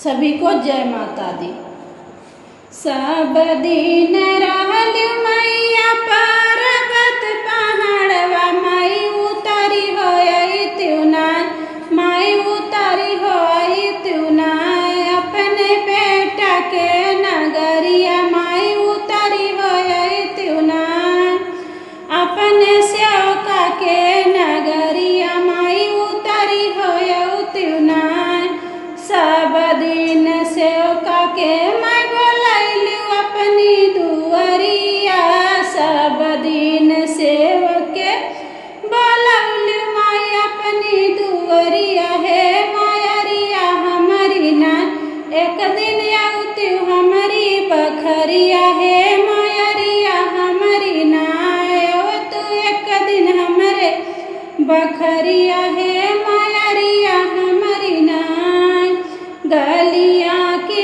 सभी को जय माता दी। सब दिन रहलु मैया पर्वत पहाड़वा, माई उतारी होई त्युना, माई उतारी होई त्युना। अपने बेटा के नगरिया माई उतारी होई त्युना, अपने सेवका के नगरिया माई उतारी होई त्युना। सब दिन सेवका के मैं बोलैलू अपनी दुआरिया, सब दिन सेवक के बोलैलू माई अपनी दुआरिया। हे मायरिया हमारी ना एक दिन आउती हमारी बखरिया, हे मायरिया हमारी ना तू एक दिन हमरे बखरिया, हे मायरिया हमारी ना। गलिया की